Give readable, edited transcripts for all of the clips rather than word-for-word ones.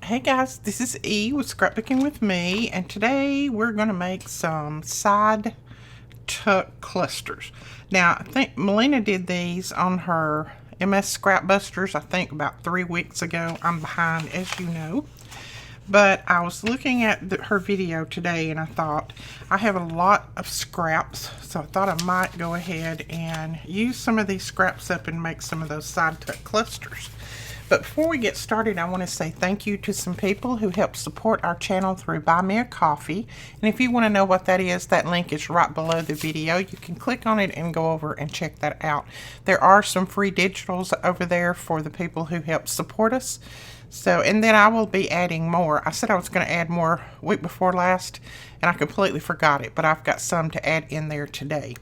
Hey guys, this is E with Scrapbooking with Me, and today we're going to make some side tuck clusters. Now, I think Melina did these on her MS Scrapbusters, I think about 3 weeks ago. I'm behind, as you know. But I was looking at her video today and I thought I have a lot of scraps, so I thought I might go ahead and use some of these scraps up and make some of those side tuck clusters. But before we get started, I want to say thank you to some people who help support our channel through Buy Me a Coffee. And if you want to know what that is, that link is right below the video. You can click on it and go over and check that out. There are some free digitals over there for the people who help support us. So, and then I will be adding more. I said I was going to add more week before last, and I completely forgot it, but I've got some to add in there today.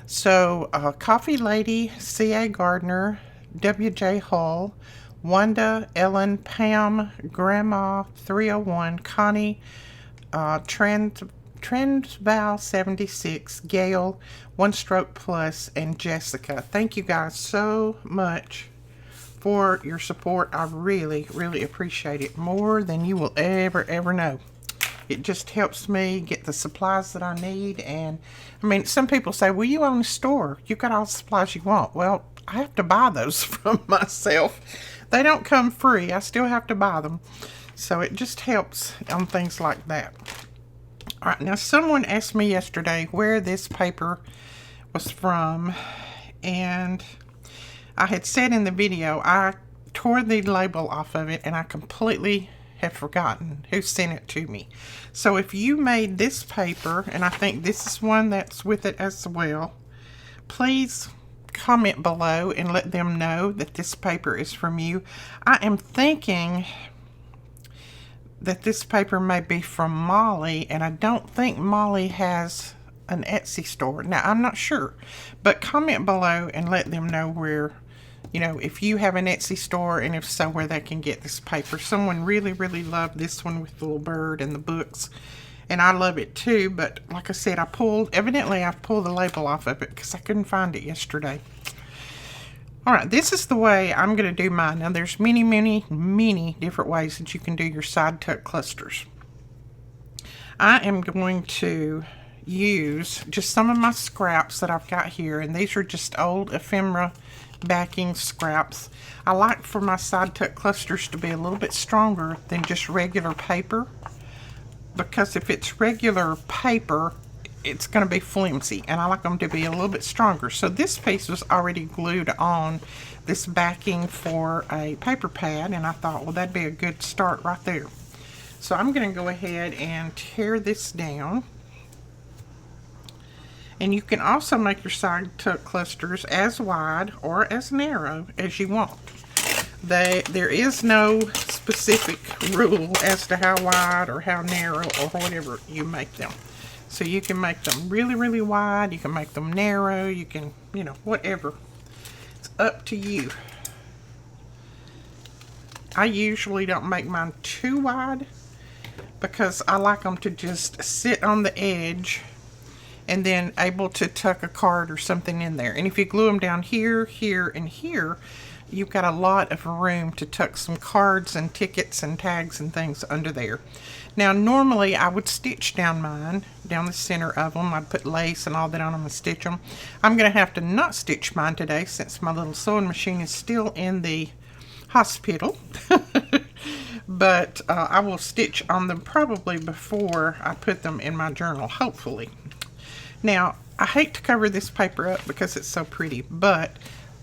So, Coffee Lady, C.A. Gardner, W.J. Hull, Wanda, Ellen, Pam, Grandma, 301, Connie, Transval 76, Gail, One Stroke Plus, and Jessica. Thank you guys so much for your support. I really, really appreciate it more than you will ever know. It just helps me get the supplies that I need. And I mean, some people say, well, you own a store, you've got all the supplies you want. Well, I have to buy those from myself. They don't come free. I still have to buy them. So it just helps on things like that. All right, now someone asked me yesterday where this paper was from, and I had said in the video I tore the label off of it and I completely have forgotten who sent it to me. So if you made this paper, and I think this is one that's with it as well, please comment below and let them know that this paper is from you. I am thinking that this paper may be from Molly, and I don't think Molly has an Etsy store. Now, I'm not sure, but comment below and let them know where, you know, if you have an Etsy store, and if so, where they can get this paper. Someone really loved this one with the little bird and the books, and I love it too. But like I said, evidently I've pulled the label off of it because I couldn't find it yesterday. All right, this is the way I'm going to do mine. Now, there's many different ways that you can do your side tuck clusters. I am going to use just some of my scraps that I've got here, and these are just old ephemera backing scraps. I like for my side tuck clusters to be a little bit stronger than just regular paper, because if it's regular paper, it's going to be flimsy, and I like them to be a little bit stronger. So this piece was already glued on this backing for a paper pad, and I thought, well, that'd be a good start right there. So I'm going to go ahead and tear this down. And you can also make your side tuck clusters as wide or as narrow as you want. There is no specific rule as to how wide or how narrow or whatever you make them. So you can make them really wide, you can make them narrow, you can, you know, whatever. It's up to you. I usually don't make mine too wide because I like them to just sit on the edge and then able to tuck a card or something in there. And if you glue them down here, here, and here, you've got a lot of room to tuck some cards and tickets and tags and things under there. Now, normally I would stitch down mine, down the center of them. I'd put lace and all that on them and stitch them. I'm going to have to not stitch mine today since my little sewing machine is still in the hospital. But I will stitch on them probably before I put them in my journal, hopefully. Now, I hate to cover this paper up because it's so pretty, but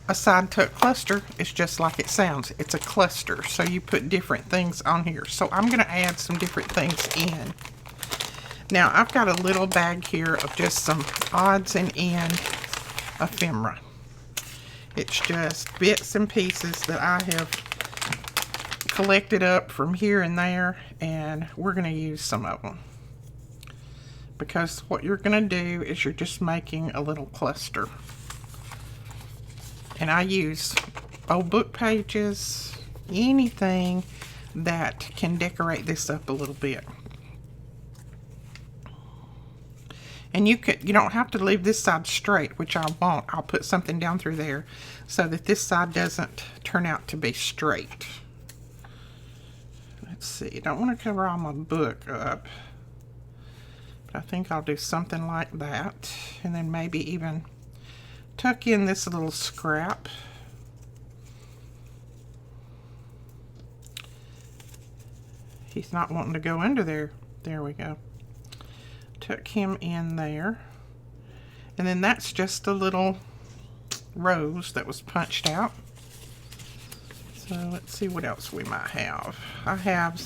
a side tuck cluster is just like it sounds. It's a cluster, so you put different things on here. So I'm going to add some different things in. Now, I've got a little bag here of just some odds and end ephemera. It's just bits and pieces that I have collected up from here and there, and we're going to use some of them. Because what you're going to do is you're just making a little cluster. And I use old book pages, anything that can decorate this up a little bit. And you don't have to leave this side straight, which I won't. I'll put something down through there so that this side doesn't turn out to be straight. Let's see, I don't want to cover all my book up, but I think I'll do something like that, and then maybe even tuck in this little scrap. He's not wanting to go under there. There we go. Tuck him in there. And then that's just a little rose that was punched out. So let's see what else we might have. I have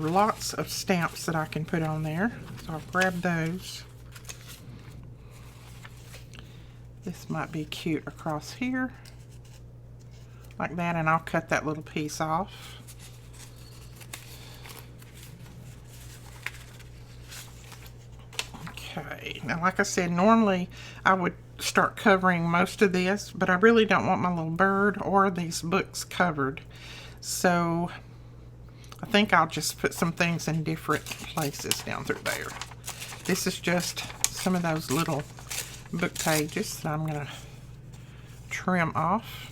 lots of stamps that I can put on there. So I'll grab those. This might be cute across here. Like that, and I'll cut that little piece off. Okay, now like I said, normally I would start covering most of this, but I really don't want my little bird or these books covered. So I think I'll just put some things in different places down through there. This is just some of those little book pages that I'm going to trim off.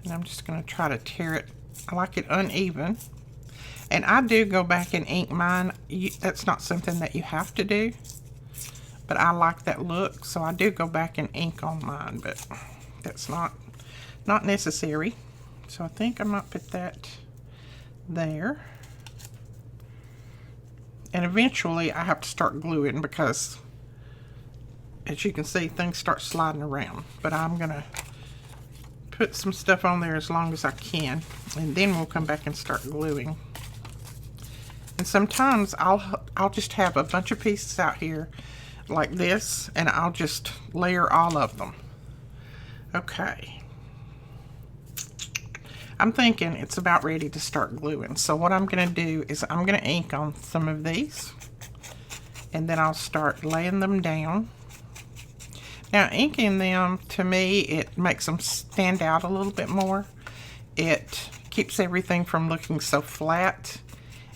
And I'm just going to try to tear it. I like it uneven. And I do go back and ink mine. That's not something that you have to do, but I like that look, so I do go back and ink on mine, but that's not necessary. So I think I might put that there. And eventually I have to start gluing because, as you can see, things start sliding around. But I'm going to put some stuff on there as long as I can, and then we'll come back and start gluing. And sometimes I'll just have a bunch of pieces out here like this, and I'll just layer all of them. Okay. I'm thinking it's about ready to start gluing. So what I'm going to do is I'm going to ink on some of these, and then I'll start laying them down. Now, inking them, to me, it makes them stand out a little bit more. It keeps everything from looking so flat.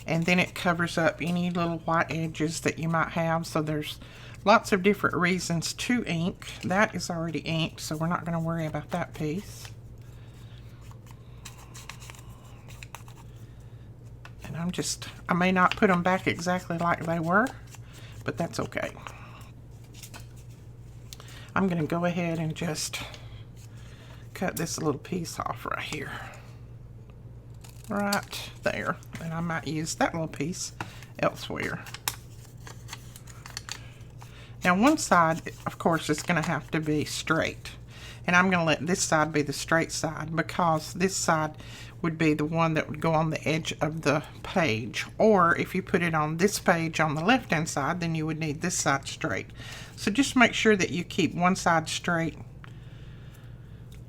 And then it covers up any little white edges that you might have. So there's lots of different reasons to ink. That is already inked, so we're not going to worry about that piece. And I may not put them back exactly like they were, but that's okay. I'm going to go ahead and just cut this little piece off right here. Right there, and I might use that little piece elsewhere. Now one side, of course, is going to have to be straight, and I'm going to let this side be the straight side because this side would be the one that would go on the edge of the page, or if you put it on this page on the left hand side, then you would need this side straight. So just make sure that you keep one side straight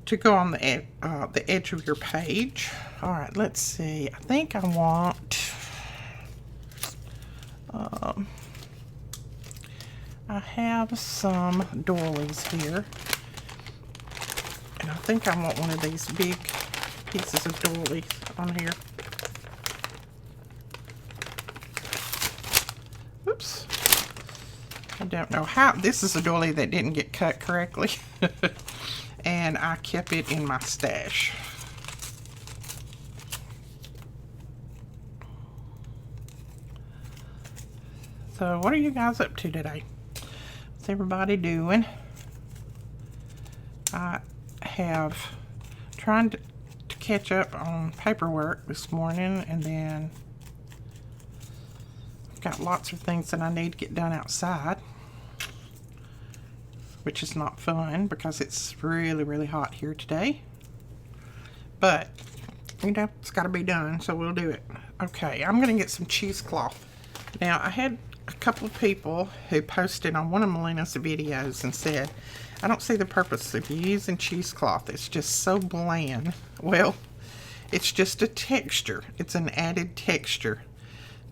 to go on the edge of your page. All right, let's see. I think I want, I have some doilies here, and I think I want one of these big pieces of doilies on here. Oops. I don't know how. This is a doily that didn't get cut correctly. And I kept it in my stash. So what are you guys up to today? What's everybody doing? I have trying to catch up on paperwork this morning, and then I've got lots of things that I need to get done outside, which is not fun because it's really, really hot here today. But, you know, it's got to be done, so we'll do it. Okay, I'm going to get some cheesecloth. Now, I had a couple of people who posted on one of Melina's videos and said, I don't see the purpose of using cheesecloth. It's just so bland. Well, it's just a texture. It's an added texture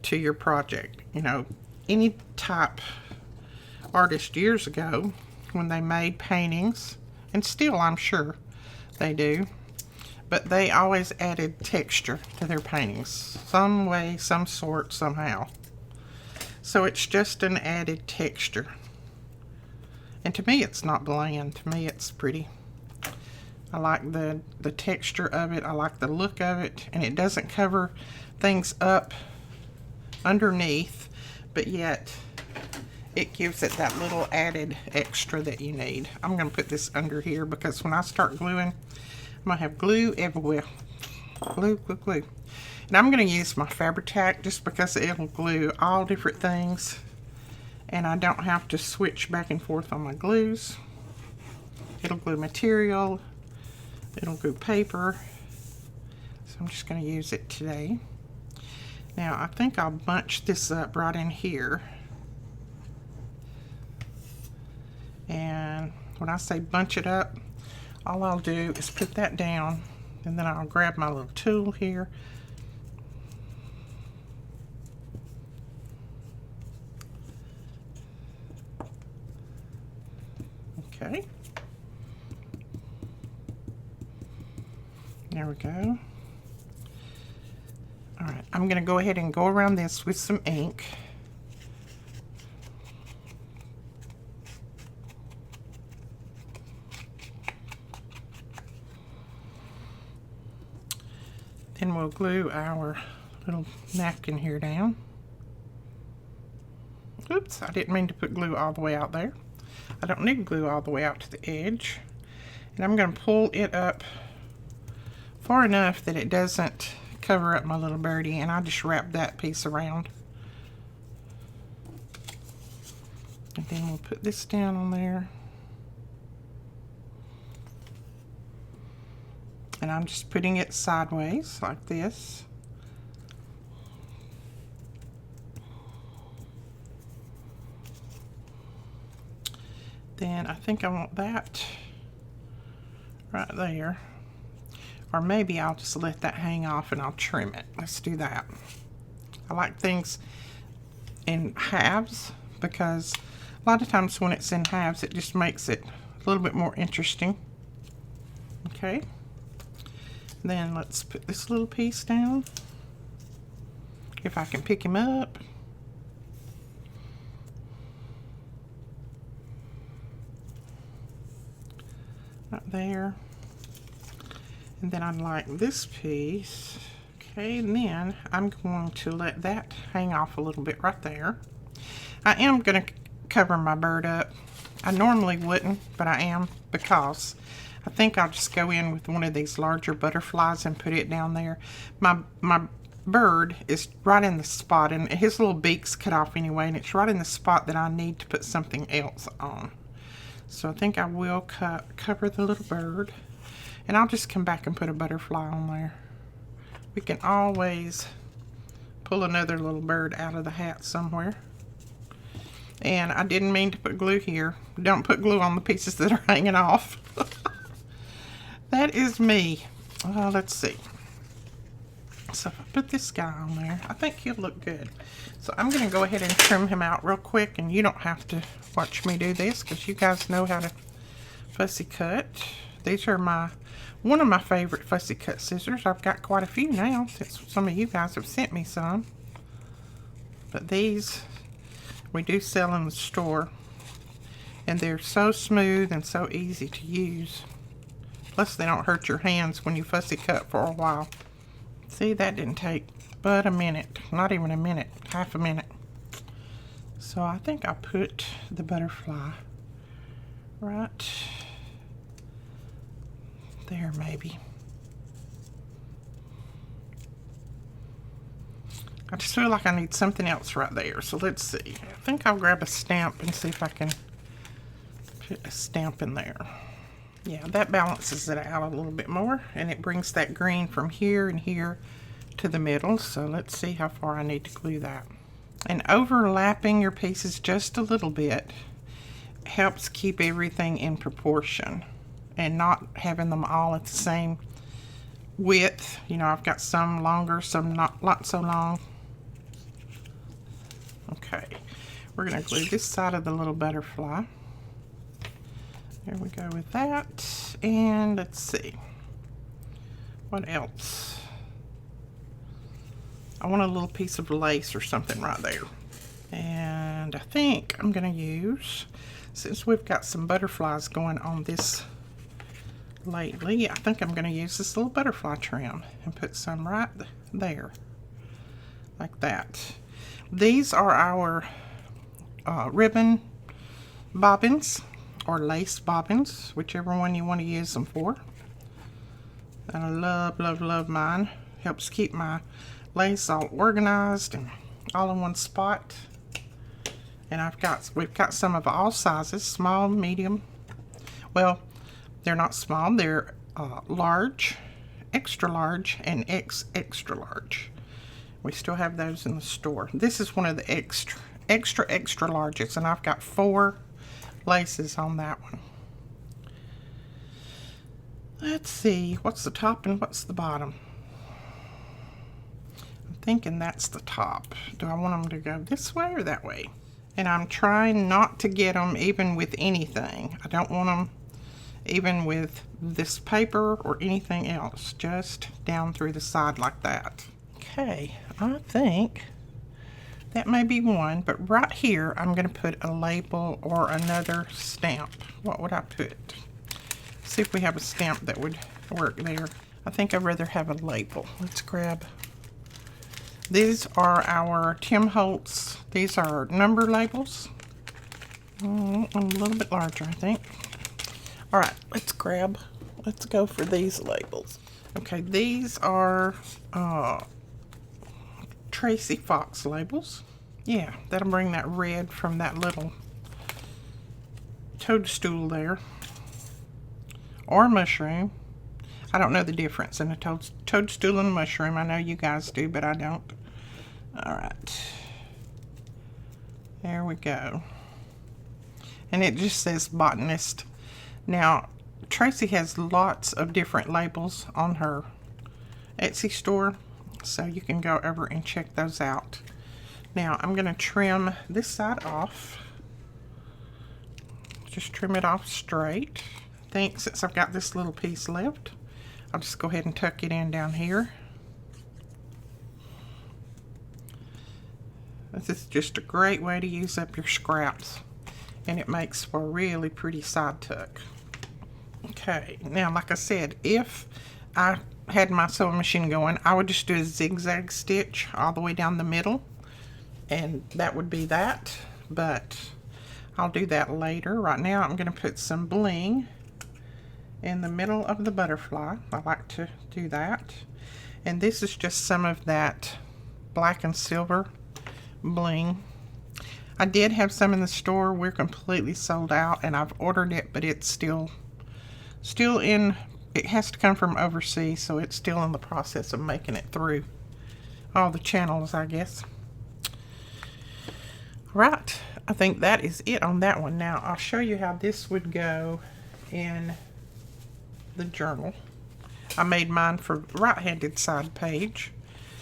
to your project. You know, any type artist years ago, when they made paintings, and still I'm sure they do, but they always added texture to their paintings, some way, some sort, somehow. So it's just an added texture. And to me it's not bland. To me it's pretty. I like the texture of it. I like the look of it, and it doesn't cover things up underneath, but yet it gives it that little added extra that you need. I'm going to put this under here because when I start gluing, I'm going to have glue everywhere. Glue, glue, glue. And I'm going to use my Fabri-Tac just because it'll glue all different things, and I don't have to switch back and forth on my glues. It'll glue material, it'll glue paper, so I'm just going to use it today. Now I think I'll bunch this up right in here, and when I say bunch it up, all I'll do is put that down, and then I'll grab my little tool here. Okay. There we go. All right, I'm going to go ahead and go around this with some ink. Then we'll glue our little napkin here down. Oops, I didn't mean to put glue all the way out there. I don't need glue all the way out to the edge. And I'm going to pull it up far enough that it doesn't cover up my little birdie, and I just wrap that piece around. And then we'll put this down on there. And I'm just putting it sideways like this. Then I think I want that right there. Or maybe I'll just let that hang off and I'll trim it. Let's do that. I like things in halves because a lot of times when it's in halves, it just makes it a little bit more interesting. Okay. Then let's put this little piece down. If I can pick him up. Right there. And then I'd like this piece. Okay, and then I'm going to let that hang off a little bit right there. I am going to cover my bird up. I normally wouldn't, but I am because I think I'll just go in with one of these larger butterflies and put it down there. My bird is right in the spot, and his little beak's cut off anyway, and it's right in the spot that I need to put something else on. So I think I will cover the little bird. And I'll just come back and put a butterfly on there. We can always pull another little bird out of the hat somewhere. And I didn't mean to put glue here. Don't put glue on the pieces that are hanging off. That is me. Let's see. So if I put this guy on there, I think he'll look good. So I'm going to go ahead and trim him out real quick. And you don't have to watch me do this because you guys know how to fussy cut. These are one of my favorite fussy cut scissors. I've got quite a few now since some of you guys have sent me some. But these we do sell in the store. And they're so smooth and so easy to use. Plus they don't hurt your hands when you fussy cut for a while. See, that didn't take but a minute. Not even a minute. Half a minute. So I think I'll put the butterfly right there maybe. I just feel like I need something else right there. So let's see. I think I'll grab a stamp and see if I can put a stamp in there. Yeah, that balances it out a little bit more, and it brings that green from here and here to the middle. So let's see how far I need to glue that. And overlapping your pieces just a little bit helps keep everything in proportion and not having them all at the same width. You know, I've got some longer, some not so long. Okay, we're going to glue this side of the little butterfly. There we go with that. And let's see. What else? I want a little piece of lace or something right there. And I think I'm going to use, since we've got some butterflies going on this lately. I think I'm going to use this little butterfly trim and put some right there, like that. These are our ribbon bobbins or lace bobbins, whichever one you want to use them for. And I love, love, love mine. Helps keep my lace all organized and all in one spot. And we've got some of all sizes, small, medium. Well, they're not small, they're large, extra large, and extra large. We still have those in the store. This is one of the extra larges, and I've got 4 laces on that one. Let's see, what's the top and what's the bottom? I'm thinking that's the top. Do I want them to go this way or that way? And I'm trying not to get them even with anything. I don't want them even with this paper or anything else, just down through the side like that. Okay, I think that may be one, but right here I'm going to put a label or another stamp. What would I put? See if we have a stamp that would work there. I think I'd rather have a label. Let's grab. These are our Tim Holtz. These are number labels. A little bit larger, I think. All right, let's go for these labels. Okay, these are Tracy Fox labels. Yeah, that'll bring that red from that little toadstool there. Or mushroom. I don't know the difference in a toadstool and a mushroom. I know you guys do, but I don't. Alright. There we go. And it just says botanist. Now, Tracy has lots of different labels on her Etsy store, so you can go over and check those out. Now, I'm going to trim this side off. Just trim it off straight. I think since I've got this little piece left, I'll just go ahead and tuck it in down here. This is just a great way to use up your scraps, and it makes for a really pretty side tuck. Okay, now like I said, if I had my sewing machine going, I would just do a zigzag stitch all the way down the middle, and that would be that, but I'll do that later. Right now I'm going to put some bling in the middle of the butterfly. I like to do that. And this is just some of that black and silver bling. I did have some in the store. We're completely sold out, and I've ordered it, but it's still in, it has to come from overseas, so it's still in the process of making it through all the channels, I guess. Right, I think that is it on that one. Now I'll show you how this would go in the journal. I made mine for right-handed side page,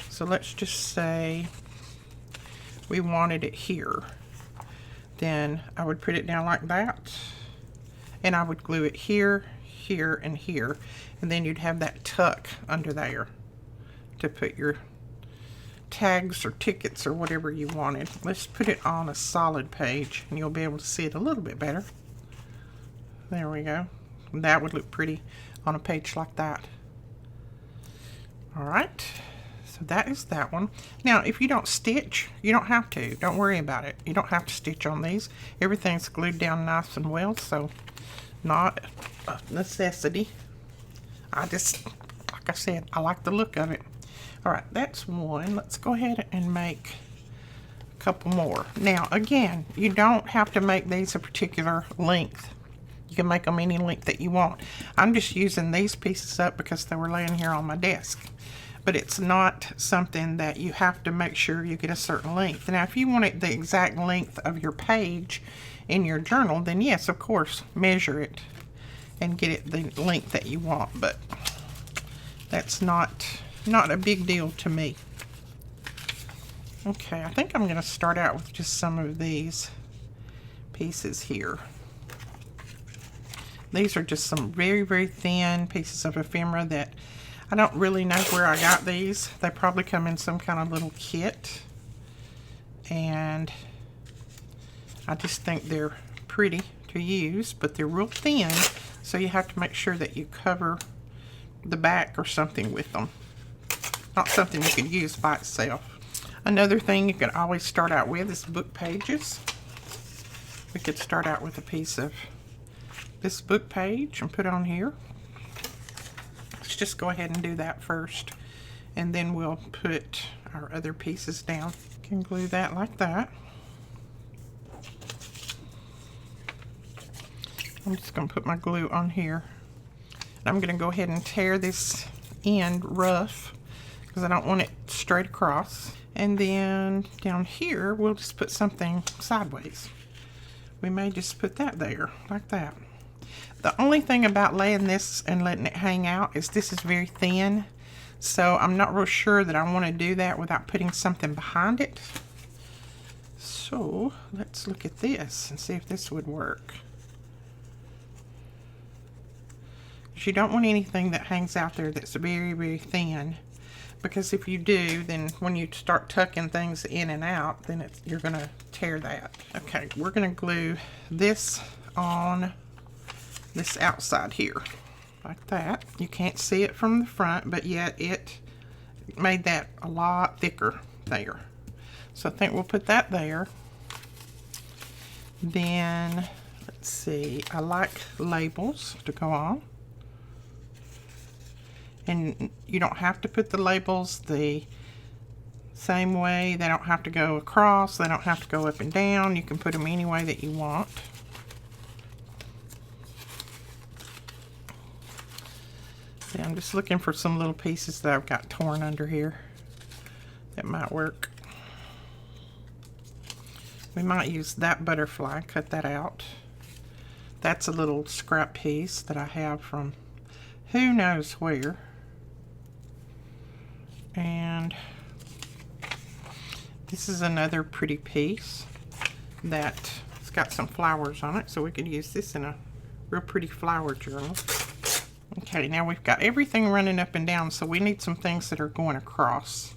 so let's just say we wanted it here. Then I would put it down like that, and I would glue it here, here, and here, and then you'd have that tuck under there to put your tags or tickets or whatever you wanted. Let's put it on a solid page, and you'll be able to see it a little bit better. There we go. That would look pretty on a page like that. Alright, so that is that one. Now, if you don't stitch, you don't have to. Don't worry about it. You don't have to stitch on these. Everything's glued down nice and well, so not a necessity. I just, like I said, I like the look of it. Alright, that's one. Let's go ahead and make a couple more. Now, again, you don't have to make these a particular length. You can make them any length that you want. I'm just using these pieces up because they were laying here on my desk. But it's not something that you have to make sure you get a certain length. Now, if you want it the exact length of your page in your journal, then yes, of course, measure it and get it the length that you want. But that's not a big deal to me. Okay, I think I'm going to start out with just some of these pieces here. These are just some very, very thin pieces of ephemera that I don't really know where I got these. They probably come in some kind of little kit. And I just think they're pretty to use, but they're real thin, so you have to make sure that you cover the back or something with them. Not something you could use by itself. Another thing you can always start out with is book pages. We could start out with a piece of this book page and put on here. Let's just go ahead and do that first, and then we'll put our other pieces down. You can glue that like that. I'm just going to put my glue on here. I'm going to go ahead and tear this end rough because I don't want it straight across. And then down here, we'll just put something sideways. We may just put that there, like that. The only thing about laying this and letting it hang out is this is very thin. So I'm not real sure that I want to do that without putting something behind it. So let's look at this and see if this would work. You don't want anything that hangs out there that's very, very thin, because if you do, then when you start tucking things in and out, then you're going to tear that. Okay, we're going to glue this on this outside here, like that. You can't see it from the front, but yet it made that a lot thicker there. So I think we'll put that there. Then, let's see, I like labels to go on. And you don't have to put the labels the same way. They don't have to go across. They don't have to go up and down. You can put them any way that you want. Yeah, I'm just looking for some little pieces that I've got torn under here that might work. We might use that butterfly, cut that out. That's a little scrap piece that I have from who knows where. And this is another pretty piece that's got some flowers on it, so we could use this in a real pretty flower journal. Okay, now we've got everything running up and down, so we need some things that are going across,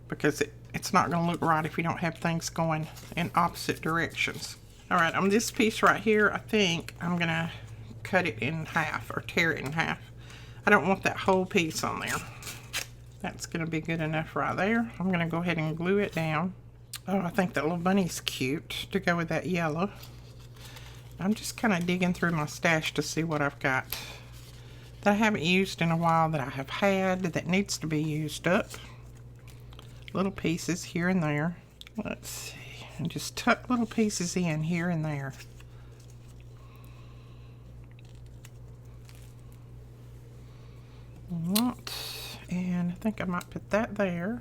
because it's not going to look right if you don't have things going in opposite directions. All right, on this piece right here, I think I'm going to cut it in half or tear it in half. I don't want that whole piece on there. That's going to be good enough right there. I'm going to go ahead and glue it down. Oh, I think that little bunny's cute to go with that yellow. I'm just kind of digging through my stash to see what I've got that I haven't used in a while, that I have had, that needs to be used up. Little pieces here and there. Let's see. And just tuck little pieces in here and there. And I think I might put that there.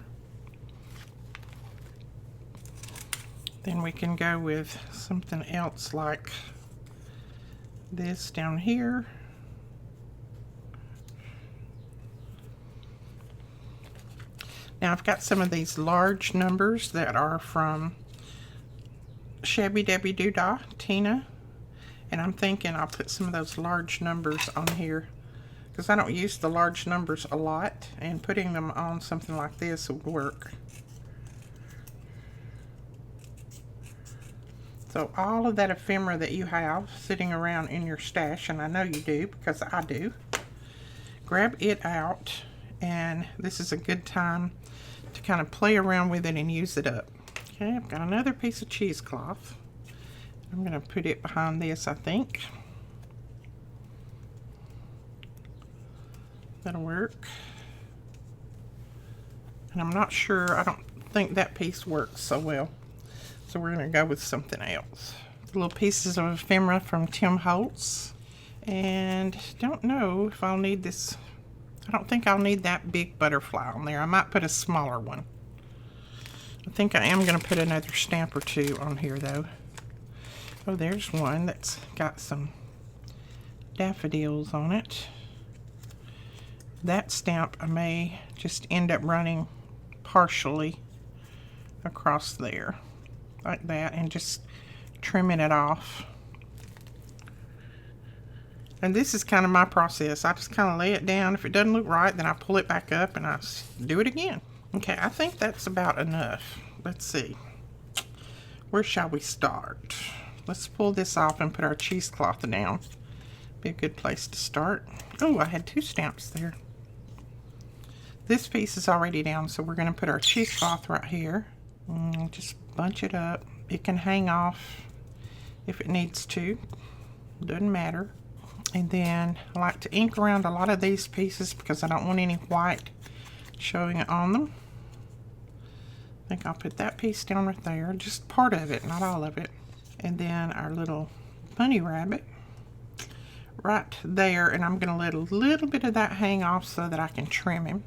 Then we can go with something else like this down here. Now I've got some of these large numbers that are from Shabby Debbie Doodah, Tina. And I'm thinking I'll put some of those large numbers on here, because I don't use the large numbers a lot, and putting them on something like this would work. So all of that ephemera that you have sitting around in your stash, and I know you do because I do, grab it out, and this is a good time to kind of play around with it and use it up. Okay, I've got another piece of cheesecloth. I'm going to put it behind this, I think. That'll work. And I'm not sure, I don't think that piece works so well. So we're going to go with something else. Little pieces of ephemera from Tim Holtz. And don't know if I'll need this. I don't think I'll need that big butterfly on there. I might put a smaller one. I think I am going to put another stamp or two on here though. Oh, there's one that's got some daffodils on it. That stamp I may just end up running partially across there like that and just trimming it off. And this is kind of my process. I just kind of lay it down. If it doesn't look right, then I pull it back up and I do it again. Okay, I think that's about enough. Let's see. Where shall we start? let's pull this off and put our cheesecloth down. Be a good place to start. Oh, I had 2 stamps there. This piece is already down, so we're going to put our cheesecloth right here. Just bunch it up. It can hang off if it needs to. Doesn't matter. And then I like to ink around a lot of these pieces because I don't want any white showing on them. I think I'll put that piece down right there, just part of it, not all of it. And then our little bunny rabbit right there, and I'm going to let a little bit of that hang off so that I can trim him.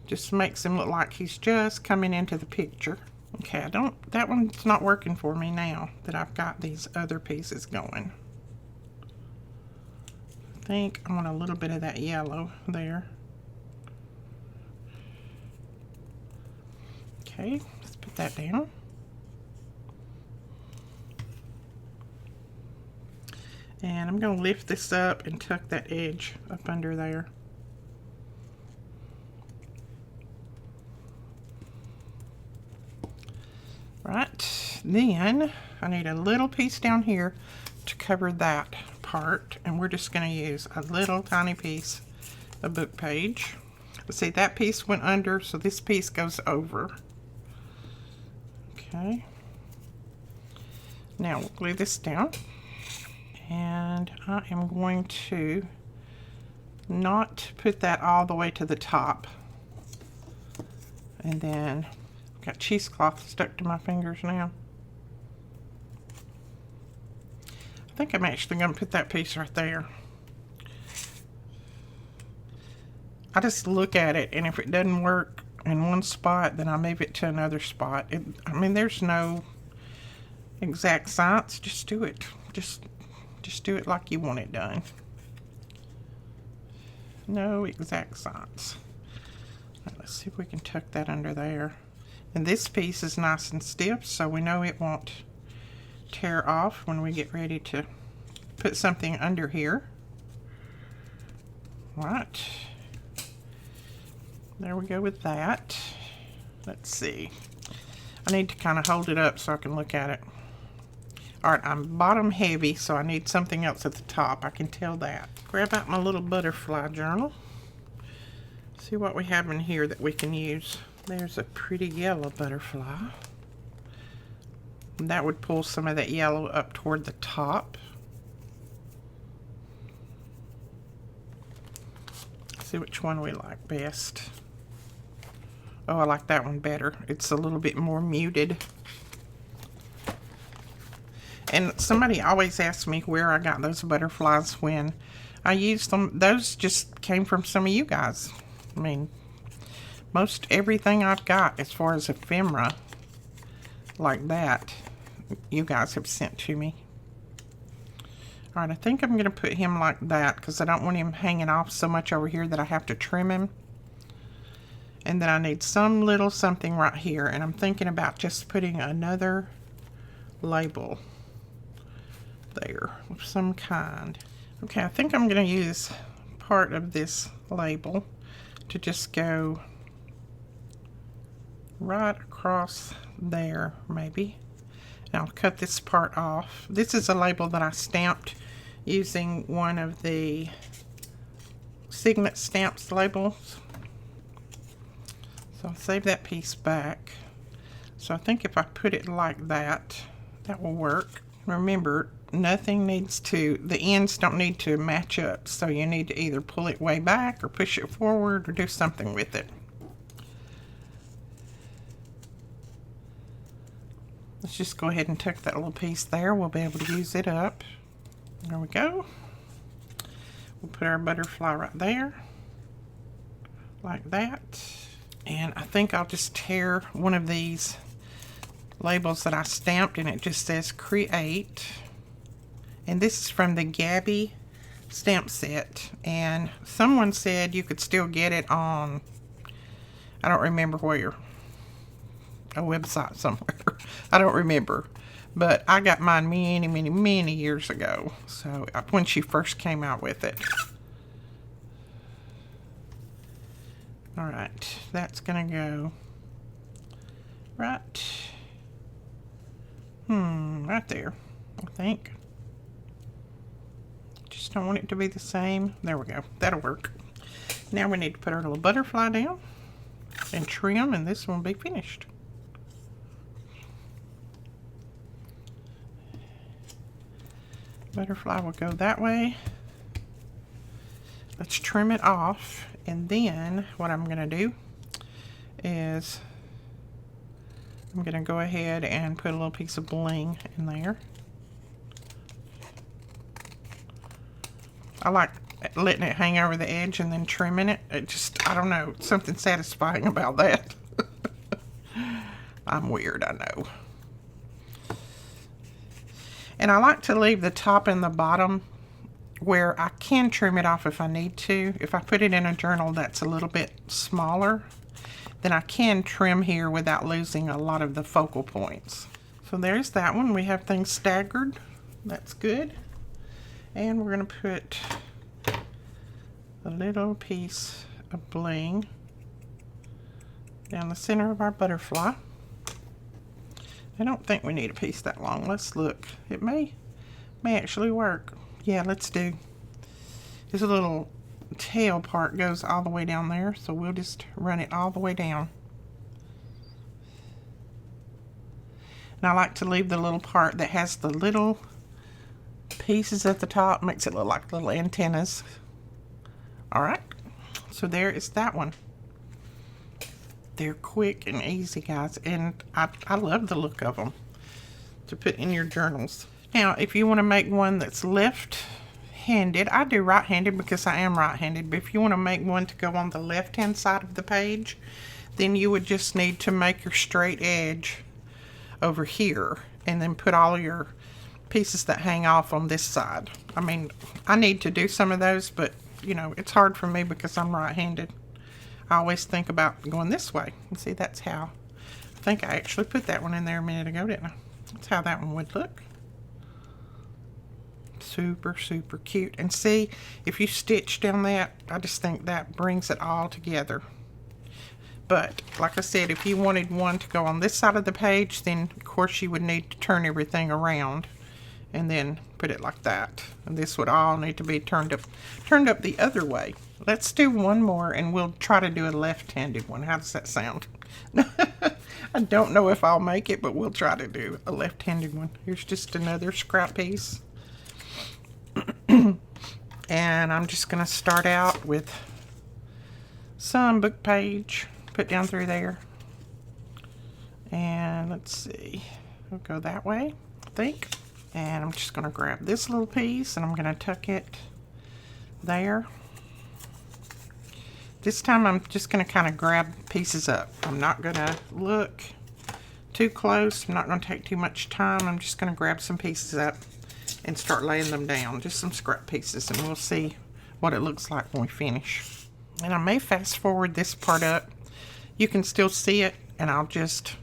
Just makes him look like he's just coming into the picture. Okay, that one's not working for me now that I've got these other pieces going. I think I want a little bit of that yellow there. Okay, let's put that down. And I'm going to lift this up and tuck that edge up under there. Right, then I need a little piece down here to cover that part, and we're just going to use a little tiny piece of book page. Let's see, that piece went under, so this piece goes over. Okay, now we'll glue this down, and I am going to not put that all the way to the top, and then got cheesecloth stuck to my fingers now. I think I'm actually going to put that piece right there. I just look at it, and if it doesn't work in one spot, then I move it to another spot. I mean, there's no exact science. Just do it. Just do it like you want it done. No exact science. Right, let's see if we can tuck that under there. And this piece is nice and stiff, so we know it won't tear off when we get ready to put something under here. Right. There we go with that. Let's see. I need to kind of hold it up so I can look at it. Alright, I'm bottom heavy, so I need something else at the top. I can tell that. Grab out my little butterfly journal. See what we have in here that we can use. There's a pretty yellow butterfly. That would pull some of that yellow up toward the top. See which one we like best. Oh, I like that one better. It's a little bit more muted. And somebody always asks me where I got those butterflies when I used them. Those just came from some of you guys. I mean, most everything I've got as far as ephemera like that, you guys have sent to me. Alright, I think I'm going to put him like that because I don't want him hanging off so much over here that I have to trim him. And then I need some little something right here, and I'm thinking about just putting another label there of some kind. Okay, I think I'm going to use part of this label to just go right across there, maybe. And I'll cut this part off. This is a label that I stamped using one of the Signet Stamps labels. So I'll save that piece back. So I think if I put it like that, that will work. Remember, nothing needs to, the ends don't need to match up, so you need to either pull it way back or push it forward or do something with it. Let's just go ahead and tuck that little piece there. We'll be able to use it up. There we go. We'll put our butterfly right there, like that. And I think I'll just tear one of these labels that I stamped, and it just says Create. And this is from the Gabby stamp set. And someone said you could still get it on, I don't remember where, a website somewhere. I don't remember. But I got mine many years ago. So when she first came out with it. Alright, that's going to go right Right there, I think. Just don't want it to be the same. There we go. That'll work. Now we need to put our little butterfly down and trim, and this one will be finished. Butterfly will go that way. Let's trim it off, and then what I'm going to do is I'm going to go ahead and put a little piece of bling in there. I like letting it hang over the edge and then trimming it. It just, I don't know, something satisfying about that. I'm weird, I know. And I like to leave the top and the bottom where I can trim it off if I need to. If I put it in a journal that's a little bit smaller, then I can trim here without losing a lot of the focal points. So there's that one. We have things staggered. That's good. And we're going to put a little piece of bling down the center of our butterfly. I don't think we need a piece that long. Let's look. It may actually work. Yeah, let's do. This little tail part goes all the way down there, so we'll just run it all the way down. And I like to leave the little part that has the little pieces at the top. Makes it look like little antennas. Alright, so there is that one. They're quick and easy, guys, and I love the look of them to put in your journals. Now, if you want to make one that's left-handed, I do right-handed because I am right-handed, but if you want to make one to go on the left-hand side of the page, then you would just need to make your straight edge over here and then put all your pieces that hang off on this side. I mean, I need to do some of those, but, you know, it's hard for me because I'm right-handed. I always think about going this way. And see, that's how, I think I actually put that one in there a minute ago, didn't I? That's how that one would look. Super, super cute. And see, if you stitch down that, I just think that brings it all together. But, like I said, if you wanted one to go on this side of the page, then, of course, you would need to turn everything around and then put it like that. And this would all need to be turned up the other way. Let's do one more, and we'll try to do a left-handed one. How does that sound? I don't know if I'll make it, but we'll try to do a left-handed one. Here's just another scrap piece. And I'm just going to start out with some book page, put down through there. And let's see, we'll go that way, I think. And I'm just going to grab this little piece, and I'm going to tuck it there. This time I'm just going to kind of grab pieces up. I'm not going to look too close. I'm not going to take too much time. I'm just going to grab some pieces up and start laying them down. Just some scrap pieces, and we'll see what it looks like when we finish. And I may fast forward this part up. You can still see it, and I'll just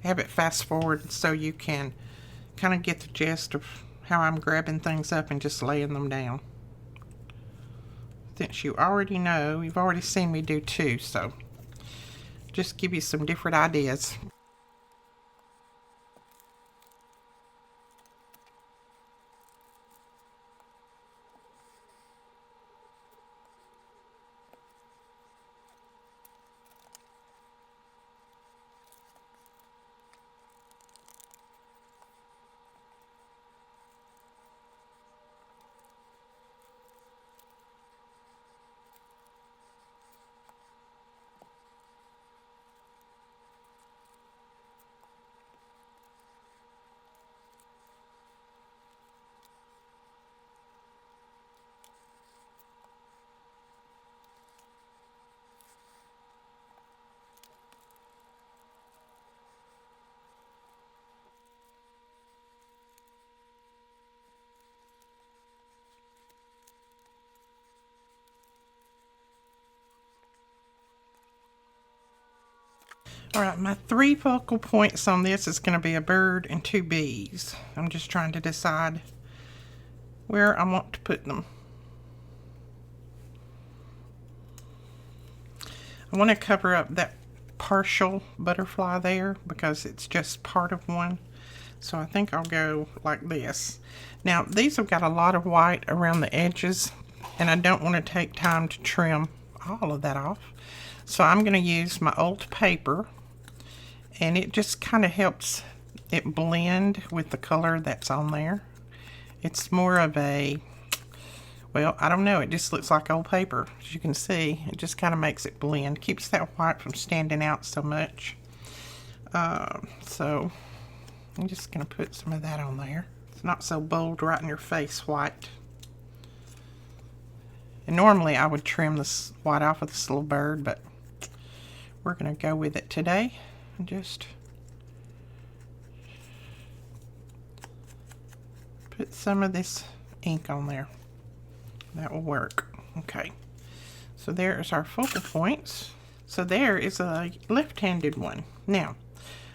have it fast forward so you can kind of get the gist of how I'm grabbing things up and just laying them down. Since you already know, you've already seen me do two, so just give you some different ideas. Alright, my 3 focal points on this is going to be a bird and 2 bees. I'm just trying to decide where I want to put them. I want to cover up that partial butterfly there because it's just part of one. So I think I'll go like this. Now these have got a lot of white around the edges, and I don't want to take time to trim all of that off. So I'm going to use my old paper, and it just kind of helps it blend with the color that's on there. It's more of a, well, I don't know, it just looks like old paper. As you can see, it just kind of makes it blend, keeps that white from standing out so much. So I'm just going to put some of that on there. It's not so bold right in your face white. And normally I would trim this white off of this little bird, but we're going to go with it today and just put some of this ink on there. That will work. Okay, so there is our focal points. So there is a left-handed one. Now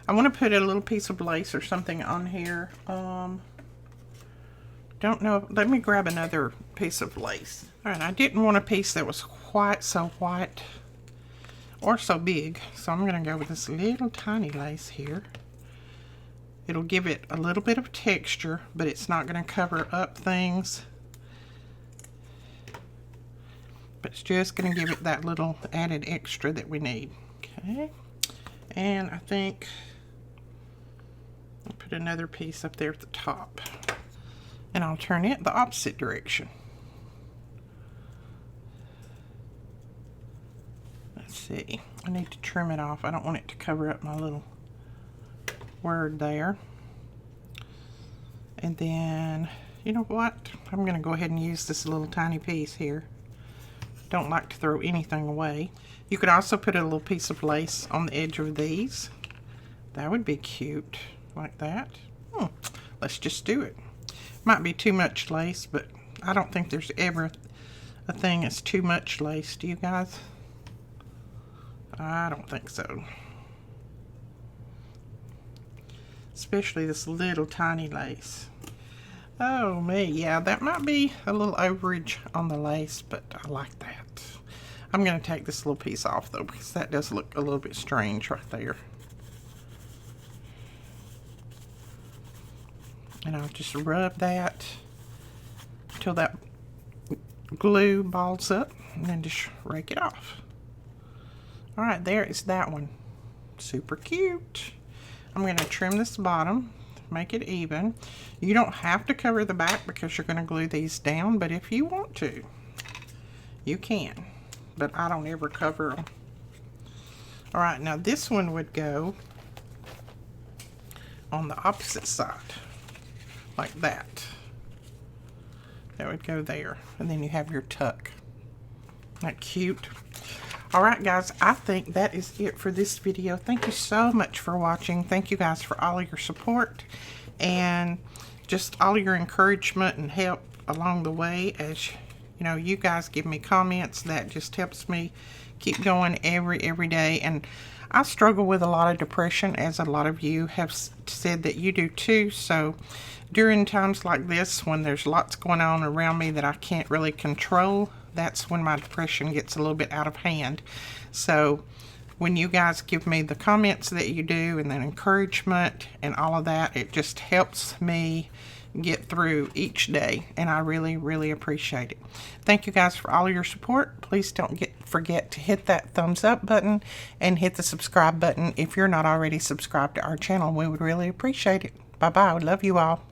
I want to put a little piece of lace or something on here. Don't know. Let me grab another piece of lace. All right, I didn't want a piece that was quite so white or so big, so I'm going to go with this little tiny lace here. It'll give it a little bit of texture, but it's not going to cover up things. But it's just going to give it that little added extra that we need. Okay, and I think I'll put another piece up there at the top. And I'll turn it the opposite direction. Let's see. I need to trim it off. I don't want it to cover up my little word there. And then, you know what? I'm going to go ahead and use this little tiny piece here. Don't like to throw anything away. You could also put a little piece of lace on the edge of these. That would be cute, like that. Let's just do it. Might be too much lace, but I don't think there's ever a thing that's too much lace. Do you guys? I don't think so. Especially this little tiny lace. Oh me, yeah, that might be a little overage on the lace, but I like that. I'm going to take this little piece off though, because that does look a little bit strange right there. And I'll just rub that until that glue balls up, and then just rake it off. Alright, there is that one. Super cute. I'm going to trim this bottom, make it even. You don't have to cover the back because you're going to glue these down, but if you want to, you can. But I don't ever cover them. Alright, now this one would go on the opposite side. Like that. That would go there. And then you have your tuck. Isn't that cute? Alright guys, I think that is it for this video. Thank you so much for watching. Thank you guys for all of your support and just all your encouragement and help along the way. As you know, you guys give me comments. That just helps me keep going every day. And I struggle with a lot of depression, as a lot of you have said that you do too. So during times like this, when there's lots going on around me that I can't really control, that's when my depression gets a little bit out of hand. So when you guys give me the comments that you do and the encouragement and all of that, it just helps me get through each day, and I really appreciate it. Thank you guys for all your support. Please don't forget to hit that thumbs up button and hit the subscribe button if you're not already subscribed to our channel. We would really appreciate it. Bye bye. Love you all.